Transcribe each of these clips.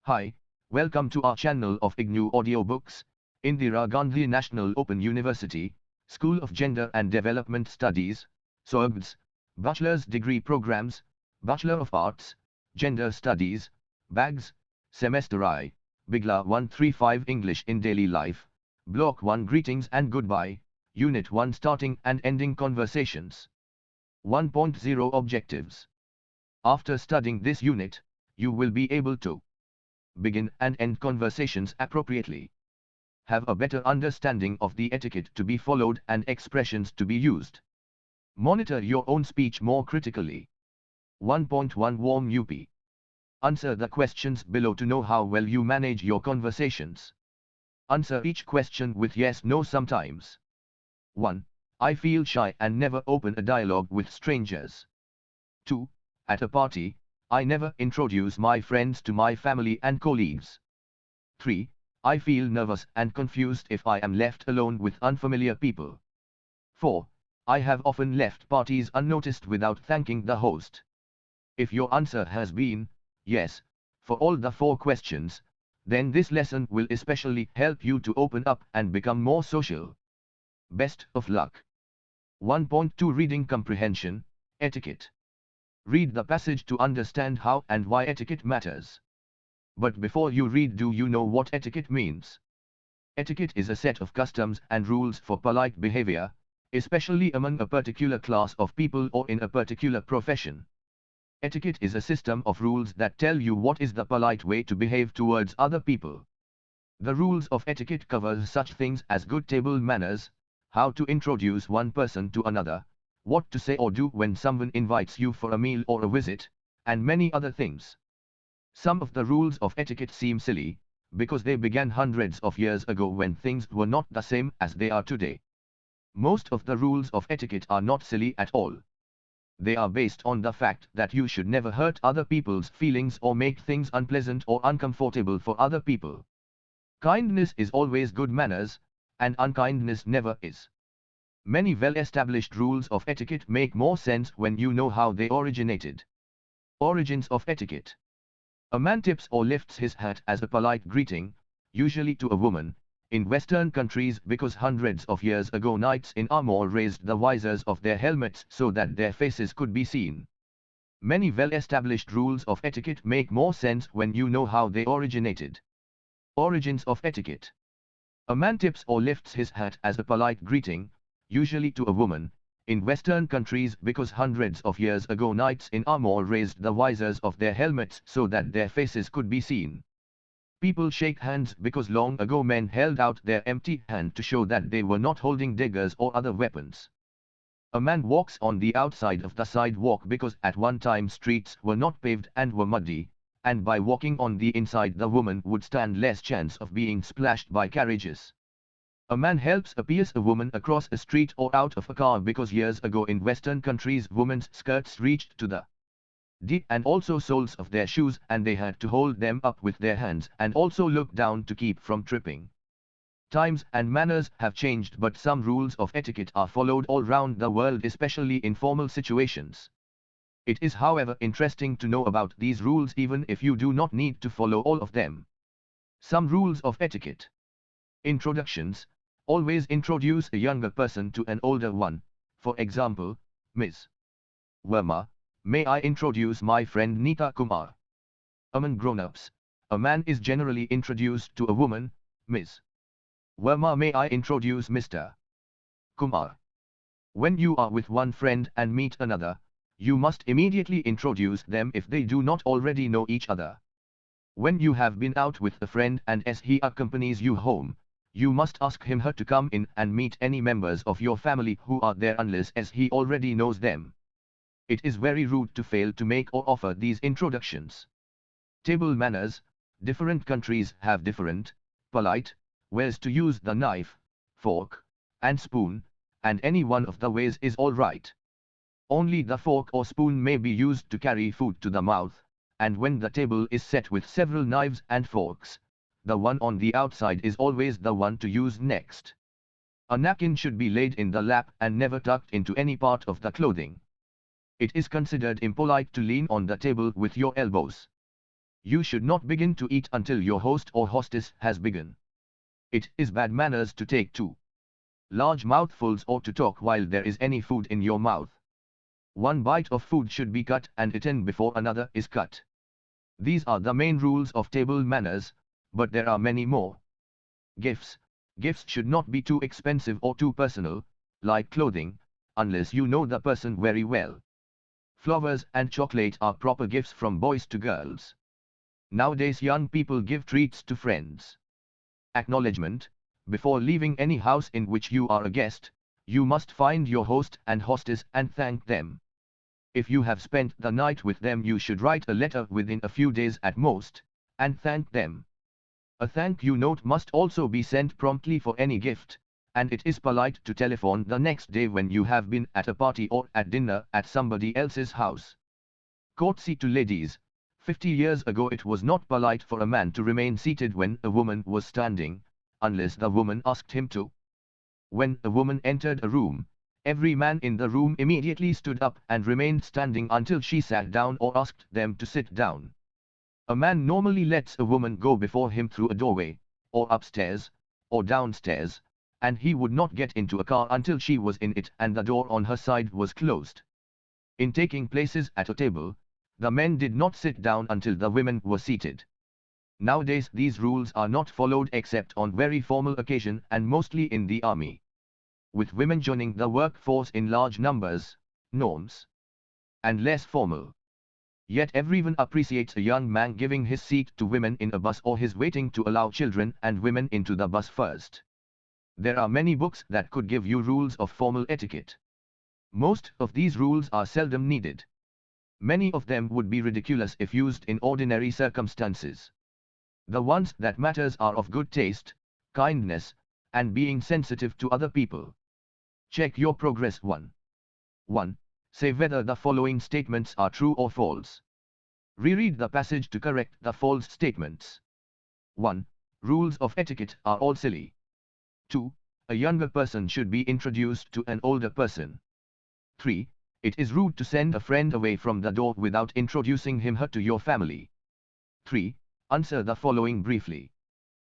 Hi, welcome to our channel of IGNOU audiobooks, Indira Gandhi National Open University, School of Gender and Development Studies, SOGDS, Bachelor's Degree Programs, Bachelor of Arts, Gender Studies, BAGS, Semester I, BEGLA-135 English in Daily Life, Block 1 Greetings and Goodbye, Unit 1 Starting and Ending Conversations. 1.0 Objectives. After studying this unit, you will be able to begin and end conversations appropriately, have a better understanding of the etiquette to be followed and expressions to be used, monitor your own speech more critically. 1.1 Warm up. Answer the questions below to know how well you manage your conversations. Answer each question with yes/no sometimes. 1. I feel shy and never open a dialogue with strangers. 2. At a party, I never introduce my friends to my family and colleagues. 3. I feel nervous and confused if I am left alone with unfamiliar people. 4. I have often left parties unnoticed without thanking the host. If your answer has been yes for all the 4 questions, then this lesson will especially help you to open up and become more social. Best of luck. 1.2 Reading Comprehension, Etiquette. Read the passage to understand how and why etiquette matters. But before you read, do you know what etiquette means? Etiquette is a set of customs and rules for polite behavior, especially among a particular class of people or in a particular profession. Etiquette is a system of rules that tell you what is the polite way to behave towards other people. The rules of etiquette cover such things as good table manners, how to introduce one person to another, what to say or do when someone invites you for a meal or a visit, and many other things. Some of the rules of etiquette seem silly, because they began hundreds of years ago when things were not the same as they are today. Most of the rules of etiquette are not silly at all. They are based on the fact that you should never hurt other people's feelings or make things unpleasant or uncomfortable for other people. Kindness is always good manners, and unkindness never is. Many well-established rules of etiquette make more sense when you know how they originated. Origins of etiquette. A man tips or lifts his hat as a polite greeting, usually to a woman, in Western countries because hundreds of years ago knights in armor raised the visors of their helmets so that their faces could be seen. Many well-established rules of etiquette make more sense when you know how they originated. Origins of etiquette. A man tips or lifts his hat as a polite greeting, usually to a woman, in Western countries because hundreds of years ago knights in armor raised the visors of their helmets so that their faces could be seen. People shake hands because long ago men held out their empty hand to show that they were not holding daggers or other weapons. A man walks on the outside of the sidewalk because at one time streets were not paved and were muddy, and by walking on the inside the woman would stand less chance of being splashed by carriages. A man helps a woman across a street or out of a car because years ago in Western countries women's skirts reached to the D and also soles of their shoes and they had to hold them up with their hands and also look down to keep from tripping. Times and manners have changed, but some rules of etiquette are followed all round the world, especially in formal situations. It is however interesting to know about these rules even if you do not need to follow all of them. Some rules of etiquette. Introductions. Always introduce a younger person to an older one. For example, Ms. Verma, may I introduce my friend Neeta Kumar? Among grown-ups, a man is generally introduced to a woman, Ms. Verma, may I introduce Mr. Kumar? When you are with one friend and meet another, you must immediately introduce them if they do not already know each other. When you have been out with a friend and as he accompanies you home, you must ask him/her to come in and meet any members of your family who are there unless as he already knows them. It is very rude to fail to make or offer these introductions. Table manners. Different countries have different, polite, ways to use the knife, fork, and spoon, and any one of the ways is all right. Only the fork or spoon may be used to carry food to the mouth, and when the table is set with several knives and forks, the one on the outside is always the one to use next. A napkin should be laid in the lap and never tucked into any part of the clothing. It is considered impolite to lean on the table with your elbows. You should not begin to eat until your host or hostess has begun. It is bad manners to take too large mouthfuls or to talk while there is any food in your mouth. One bite of food should be cut and eaten before another is cut. These are the main rules of table manners, but there are many more. Gifts. Gifts should not be too expensive or too personal, like clothing, unless you know the person very well. Flowers and chocolate are proper gifts from boys to girls. Nowadays young people give treats to friends. Acknowledgement. Before leaving any house in which you are a guest, you must find your host and hostess and thank them. If you have spent the night with them, you should write a letter within a few days at most, and thank them. A thank you note must also be sent promptly for any gift, and it is polite to telephone the next day when you have been at a party or at dinner at somebody else's house. Courtesy to ladies. 50 years ago it was not polite for a man to remain seated when a woman was standing, unless the woman asked him to. When a woman entered a room, every man in the room immediately stood up and remained standing until she sat down or asked them to sit down. A man normally lets a woman go before him through a doorway, or upstairs, or downstairs, and he would not get into a car until she was in it and the door on her side was closed. In taking places at a table, the men did not sit down until the women were seated. Nowadays these rules are not followed except on very formal occasion and mostly in the army. With women joining the workforce in large numbers, norms and less formal. Yet everyone appreciates a young man giving his seat to women in a bus or his waiting to allow children and women into the bus first. There are many books that could give you rules of formal etiquette. Most of these rules are seldom needed. Many of them would be ridiculous if used in ordinary circumstances. The ones that matters are of good taste, kindness, and being sensitive to other people. Check your progress. 1. Say whether the following statements are true or false. Reread the passage to correct the false statements. 1. Rules of etiquette are all silly. 2. A younger person should be introduced to an older person. 3. It is rude to send a friend away from the door without introducing him or her to your family. 3. Answer the following briefly.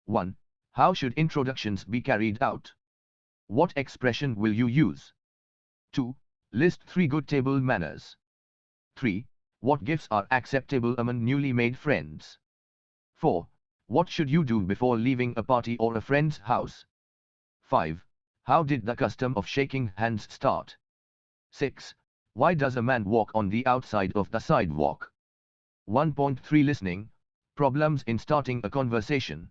1. How should introductions be carried out? What expression will you use? 2. List 3 good table manners. 3. What gifts are acceptable among newly made friends? 4. What should you do before leaving a party or a friend's house? 5. How did the custom of shaking hands start? 6. Why does a man walk on the outside of the sidewalk? 1.3 Listening. Problems in starting a conversation.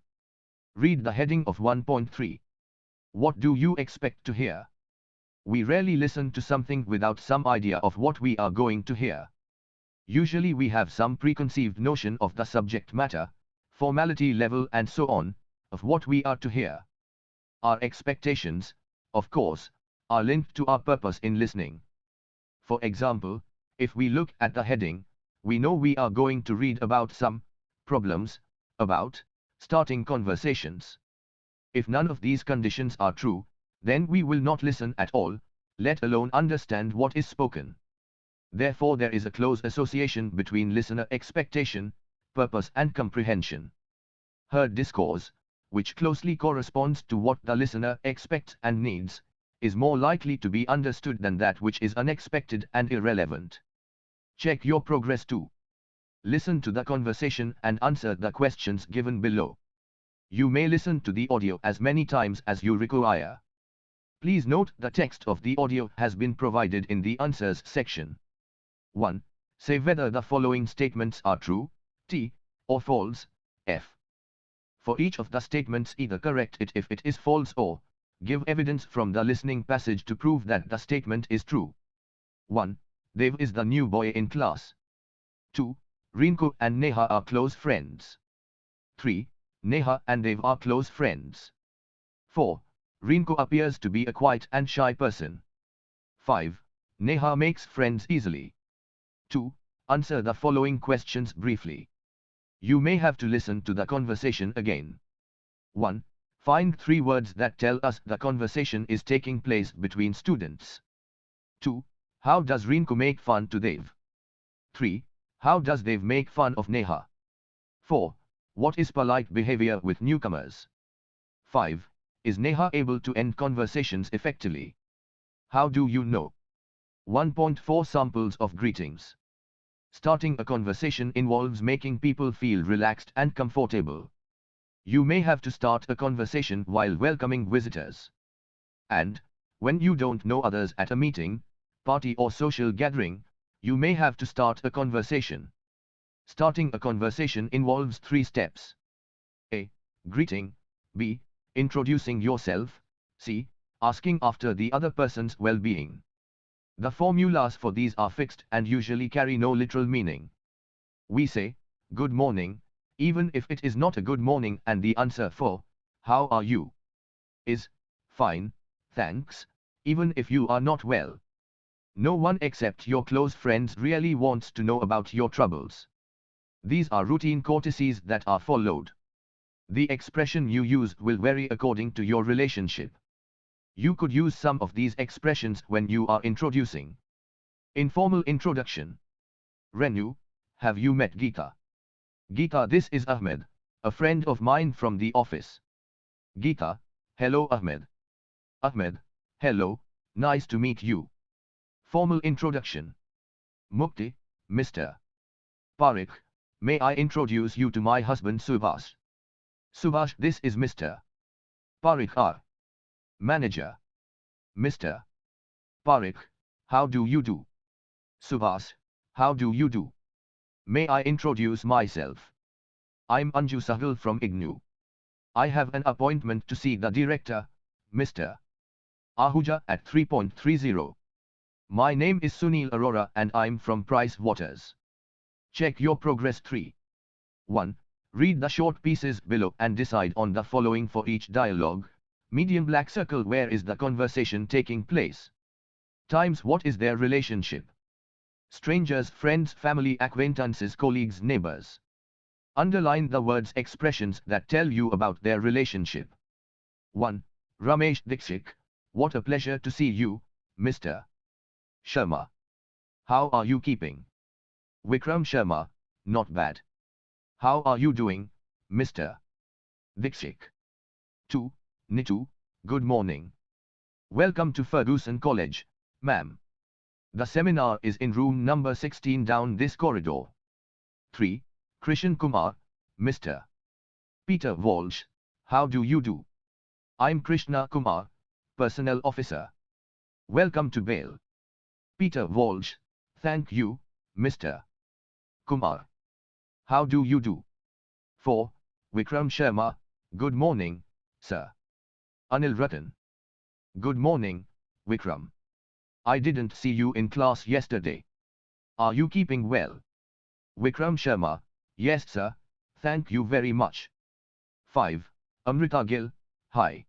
Read the heading of 1.3. What do you expect to hear? We rarely listen to something without some idea of what we are going to hear. Usually we have some preconceived notion of the subject matter, formality level and so on, of what we are to hear. Our expectations, of course, are linked to our purpose in listening. For example, if we look at the heading, we know we are going to read about some problems about starting conversations. If none of these conditions are true, then we will not listen at all, let alone understand what is spoken. Therefore there is a close association between listener expectation, purpose and comprehension. Heard discourse, which closely corresponds to what the listener expects and needs, is more likely to be understood than that which is unexpected and irrelevant. Check your progress too. Listen to the conversation and answer the questions given below. You may listen to the audio as many times as you require. Please note the text of the audio has been provided in the answers section. 1. Say whether the following statements are true, T, or false, F. For each of the statements either correct it if it is false or give evidence from the listening passage to prove that the statement is true. 1. Dev is the new boy in class. 2. Rinku and Neha are close friends. 3. Neha and Dev are close friends. 4. Rinku appears to be a quiet and shy person. 5. Neha makes friends easily. 2. Answer the following questions briefly. You may have to listen to the conversation again. 1. Find 3 words that tell us the conversation is taking place between students. 2. How does Rinku make fun to Dev? 3. How does Dev make fun of Neha? 4. What is polite behavior with newcomers? 5. Is Neha able to end conversations effectively? How do you know? 1.4 Samples of greetings. Starting a conversation involves making people feel relaxed and comfortable. You may have to start a conversation while welcoming visitors. And, when you don't know others at a meeting, party or social gathering, you may have to start a conversation. Starting a conversation involves 3 steps. A. Greeting. B. Introducing yourself. C. Asking after the other person's well-being. The formulas for these are fixed and usually carry no literal meaning. We say, good morning, even if it is not a good morning and the answer for, how are you, is, fine, thanks, even if you are not well. No one except your close friends really wants to know about your troubles. These are routine courtesies that are followed. The expression you use will vary according to your relationship. You could use some of these expressions when you are introducing. Informal introduction. Renu, have you met Geeta? Geeta, this is Ahmed, a friend of mine from the office. Geeta, hello Ahmed. Ahmed, hello, nice to meet you. Formal introduction. Mukti, Mr. Parikh, may I introduce you to my husband Subhash? Subhash, this is Mr. Parikh, our manager. Mr. Parikh, how do you do? Subhash, how do you do? May I introduce myself? I'm Anju Sahgal from IGNOU. I have an appointment to see the director, Mr. Ahuja, at 3.30. My name is Sunil Arora and I'm from Price Waters. Check your progress. 3. 1. Read the short pieces below and decide on the following for each dialogue. Medium black circle, where is the conversation taking place? Times, what is their relationship? Strangers, friends, family, acquaintances, colleagues, neighbors. Underline the words, expressions that tell you about their relationship. 1. Ramesh Dikshit, what a pleasure to see you, Mr. Sharma. How are you keeping? Vikram Sharma, not bad. How are you doing, Mr. Dikshit? 2. Nitu, good morning. Welcome to Ferguson College, ma'am. The seminar is in room number 16 down this corridor. 3. Krishan Kumar, Mr. Peter Walsh, how do you do? I'm Krishna Kumar, personnel officer. Welcome to Bail. Peter Walsh, thank you, Mr. Kumar. How do you do? 4. Vikram Sharma, good morning, sir. Anil Ratan. Good morning, Vikram. I didn't see you in class yesterday. Are you keeping well? Vikram Sharma, yes sir, thank you very much. 5. Amrita Gill, hi.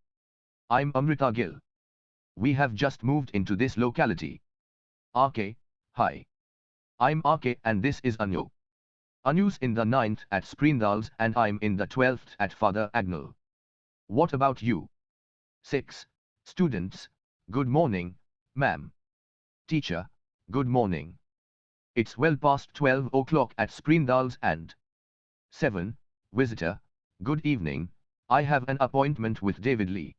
I'm Amrita Gill. We have just moved into this locality. RK, hi. I'm RK and this is Anu. Anu's in the 9th at Spreendals and I'm in the 12th at Father Agnell. What about you? 6. Students, good morning, ma'am. Teacher, good morning. It's well past 12 o'clock at Spreendals and 7. Visitor, good evening, I have an appointment with David Lee.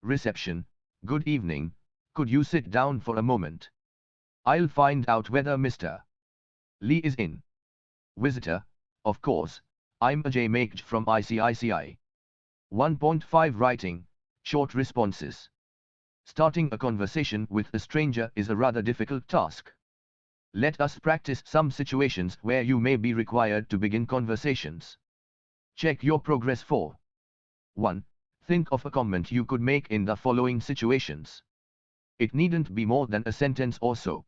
Reception, good evening, could you sit down for a moment? I'll find out whether Mr. Lee is in. Visitor, of course, I'm Ajay Makj from ICICI. 1.5 Writing, short responses. Starting a conversation with a stranger is a rather difficult task. Let us practice some situations where you may be required to begin conversations. Check your progress. 4. 1. Think of a comment you could make in the following situations. It needn't be more than a sentence or so.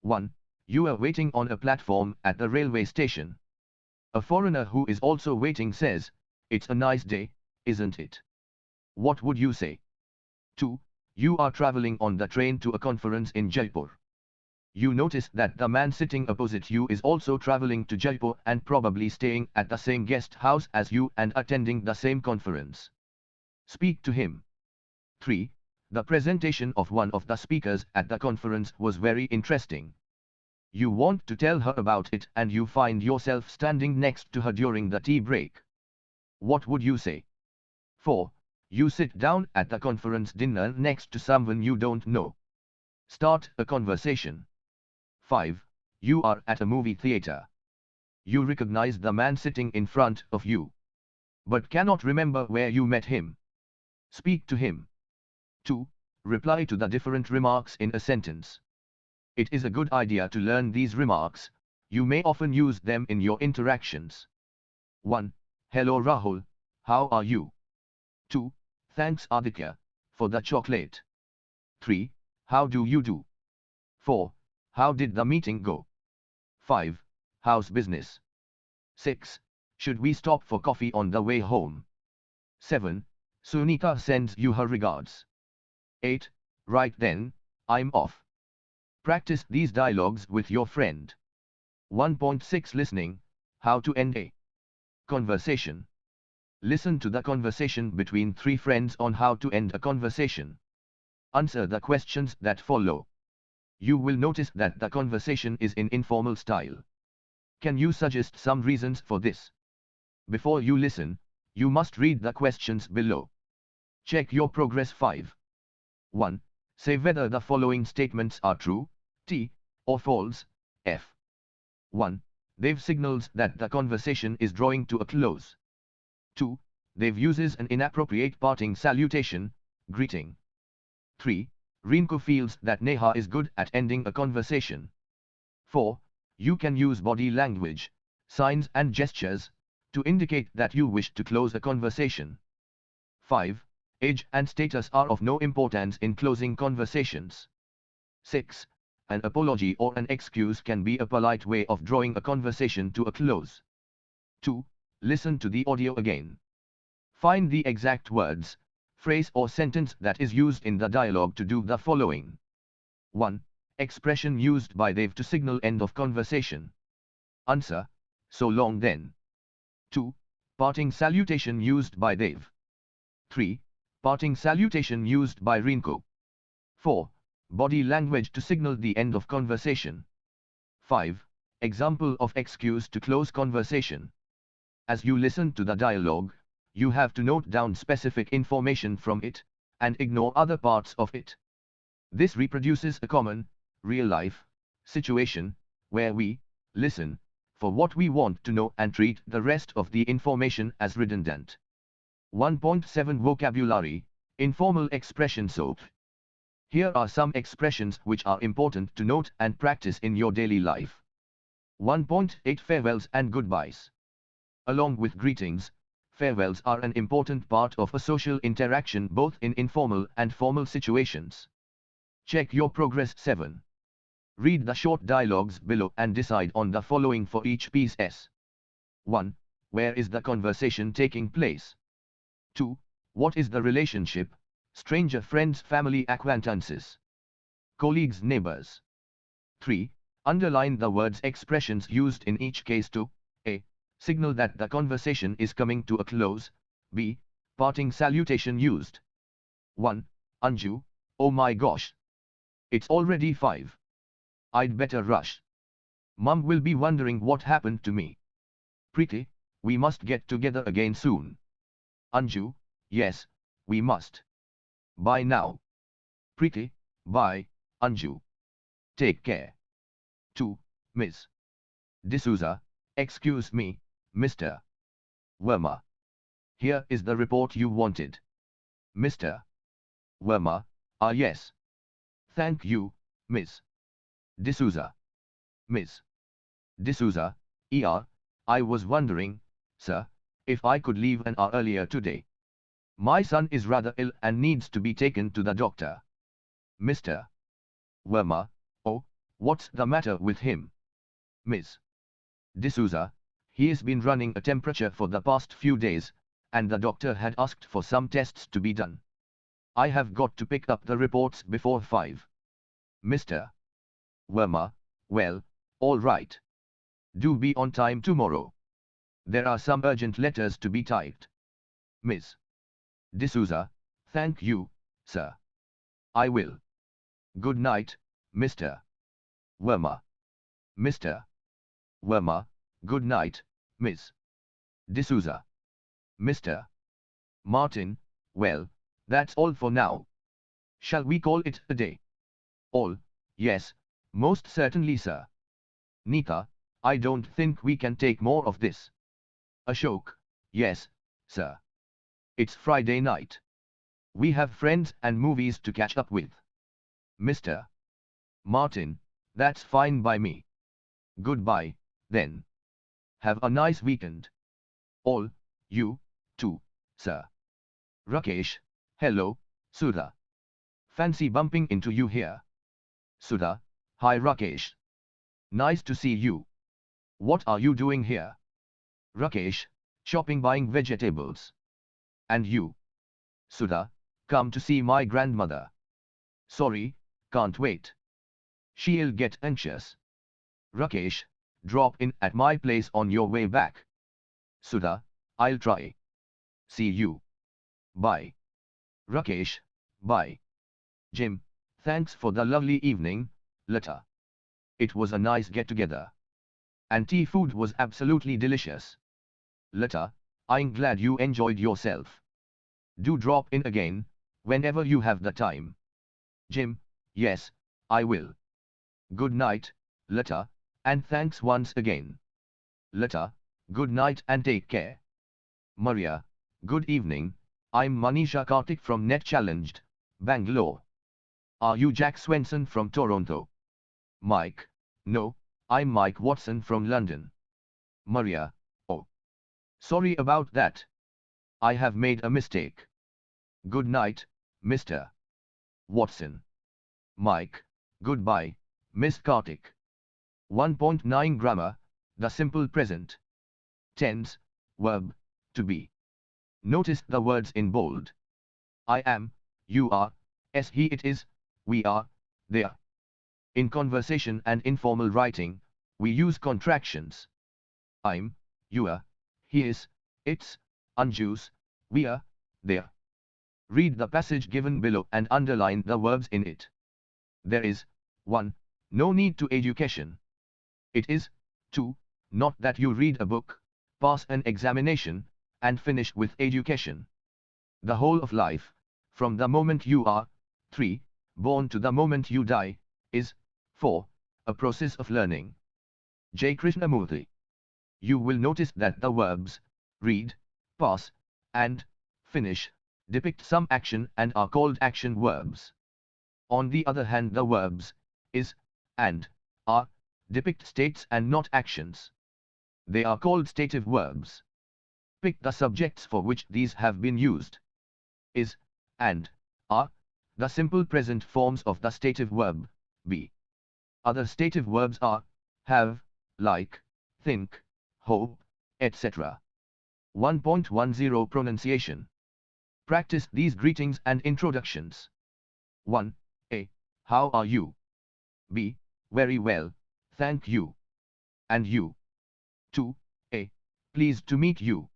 1. You are waiting on a platform at the railway station. A foreigner who is also waiting says, "It's a nice day, isn't it?" What would you say? 2. You are traveling on the train to a conference in Jaipur. You notice that the man sitting opposite you is also traveling to Jaipur and probably staying at the same guest house as you and attending the same conference. Speak to him. 3. The presentation of one of the speakers at the conference was very interesting. You want to tell her about it and you find yourself standing next to her during the tea break. What would you say? 4. You sit down at the conference dinner next to someone you don't know. Start a conversation. 5. You are at a movie theater. You recognize the man sitting in front of you, but cannot remember where you met him. Speak to him. 2. Reply to the different remarks in a sentence. It is a good idea to learn these remarks. You may often use them in your interactions. 1. Hello Rahul, how are you? 2. Thanks Aditya, for the chocolate. 3. How do you do? 4. How did the meeting go? 5. How's business? 6. Should we stop for coffee on the way home? 7. Sunita sends you her regards. 8. Right then, I'm off. Practice these dialogues with your friend. 1.6 Listening, how to end a conversation. Listen to the conversation between three friends on how to end a conversation. Answer the questions that follow. You will notice that the conversation is in informal style. Can you suggest some reasons for this? Before you listen, you must read the questions below. Check your progress. 5. 1. Say whether the following statements are true, T, or false, F. 1. They've signals that the conversation is drawing to a close. 2. They've uses an inappropriate parting salutation, greeting. 3. Rinko feels that Neha is good at ending a conversation. 4. You can use body language, signs and gestures, to indicate that you wish to close a conversation. 5. Age and status are of no importance in closing conversations. 6. An apology or an excuse can be a polite way of drawing a conversation to a close. 2. Listen to the audio again. Find the exact words, phrase or sentence that is used in the dialogue to do the following. 1. Expression used by Dev to signal end of conversation. Answer, so long then. 2. Parting salutation used by Dev. 3. Parting salutation used by Rinko. 4. Body language to signal the end of conversation. 5. Example of excuse to close conversation. As you listen to the dialogue, you have to note down specific information from it, and ignore other parts of it. This reproduces a common, real-life situation, where we listen for what we want to know and treat the rest of the information as redundant. 1.7 Vocabulary, Informal Expression SOAP. Here are some expressions which are important to note and practice in your daily life. 1.8 Farewells and goodbyes. Along with greetings, farewells are an important part of a social interaction both in informal and formal situations. Check your progress. 7. Read the short dialogues below and decide on the following for each piece. 1. Where is the conversation taking place? 2. What is the relationship? Stranger, friends, family, acquaintances, colleagues, neighbors. 3. Underline the words expressions used in each case to A. Signal that the conversation is coming to a close. B. Parting salutation used. 1. Anju, oh my gosh. It's already 5. I'd better rush. Mum will be wondering what happened to me. Preeti, we must get together again soon. Anju, yes, we must. Bye now. Preeti, bye, Anju. Take care. 2. Ms. D'Souza, excuse me, Mr. Verma. Here is the report you wanted. Mr. Verma, ah yes. Thank you, Ms. D'Souza. Ms. D'Souza, I was wondering, sir, if I could leave an hour earlier today. My son is rather ill and needs to be taken to the doctor. Mr. Verma, oh, what's the matter with him? Ms. D'Souza, he's been running a temperature for the past few days, and the doctor had asked for some tests to be done. I have got to pick up the reports before 5. Mr. Verma, well, all right. Do be on time tomorrow. There are some urgent letters to be typed. Ms. D'Souza, thank you, sir. I will. Good night, Mr. Verma. Mr. Verma, good night, Ms. D'Souza. Mr. Martin, well, that's all for now. Shall we call it a day? All, yes, most certainly, sir. Nita, I don't think we can take more of this. Ashok, yes, sir. It's Friday night. We have friends and movies to catch up with. Mr. Martin, that's fine by me. Goodbye, then. Have a nice weekend. All, you, too, sir. Rakesh, hello, Sudha. Fancy bumping into you here. Sudha, hi Rakesh. Nice to see you. What are you doing here? Rakesh, shopping buying vegetables. And you? Sudha, come to see my grandmother. Sorry, can't wait. She'll get anxious. Rakesh, drop in at my place on your way back. Sudha, I'll try. See you. Bye. Rakesh, bye. Jim, thanks for the lovely evening, Lata. It was a nice get-together. And tea food was absolutely delicious. Lata, I'm glad you enjoyed yourself. Do drop in again, whenever you have the time. Jim, yes, I will. Good night, Lata, and thanks once again. Lata, good night and take care. Maria, good evening, I'm Manisha Karthik from Net Challenged, Bangalore. Are you Jack Swenson from Toronto? Mike, no, I'm Mike Watson from London. Maria, oh. Sorry about that. I have made a mistake. Good night, Mr. Watson. Mike, goodbye, Miss Karthik. 1.9 Grammar, the simple present. Tense, verb, to be. Notice the words in bold. I am, you are, as he it is, we are, they are. In conversation and informal writing, we use contractions. I'm, you are, he is, it's, unjuice, we are, they are. Read the passage given below and underline the verbs in it. There is, 1. No need to education. It is, 2. Not that you read a book, pass an examination, and finish with education. The whole of life, from the moment you are, 3. Born to the moment you die, is, 4. A process of learning. J. Krishnamurthy. You will notice that the verbs, read, pass, and, finish, depict some action and are called action verbs. On the other hand, the verbs, is, and, are, depict states and not actions. They are called stative verbs. Pick the subjects for which these have been used. Is, and, are, the simple present forms of the stative verb, be. Other stative verbs are, have, like, think, hope, etc. 1.10 Pronunciation. Practice these greetings and introductions. 1. A. How are you? B. Very well, thank you. And you? 2. A. Pleased to meet you.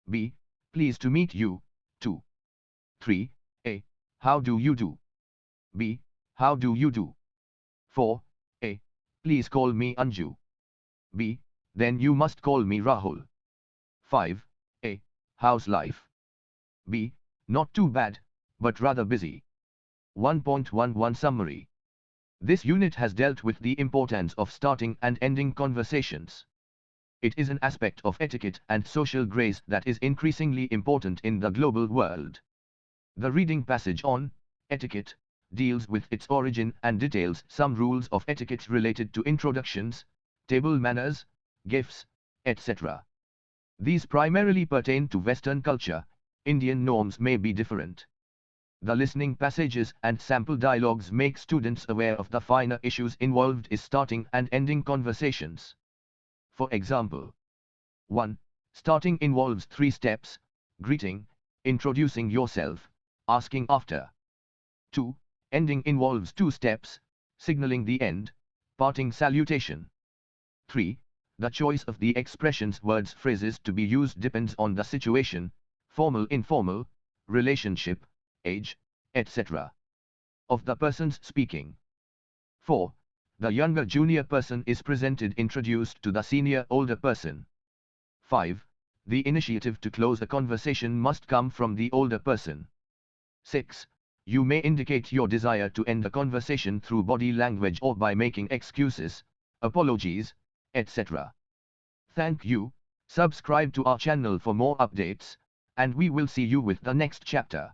B. Pleased to meet you, too. 3. A. How do you do? B. How do you do? 4. A. Please call me Anju. B. Then you must call me Rahul. 5. A. How's life? B. Not too bad, but rather busy. 1.11 Summary. This unit has dealt with the importance of starting and ending conversations. It is an aspect of etiquette and social grace that is increasingly important in the global world. The reading passage on etiquette deals with its origin and details some rules of etiquette related to introductions, table manners, gifts, etc. These primarily pertain to Western culture. Indian norms may be different. The listening passages and sample dialogues make students aware of the finer issues involved in starting and ending conversations. For example, 1. Starting involves 3 steps: greeting, introducing yourself, asking after. 2. Ending involves 2 steps: signaling the end, parting salutation. 3. The choice of the expressions, words, phrases to be used depends on the situation, formal, informal, relationship, age, etc. of the persons speaking. 4. The younger junior person is introduced to the senior older person. 5. The initiative to close a conversation must come from the older person. 6. You may indicate your desire to end a conversation through body language or by making excuses, apologies, etc. Thank you. Subscribe to our channel for more updates, and we will see you with the next chapter.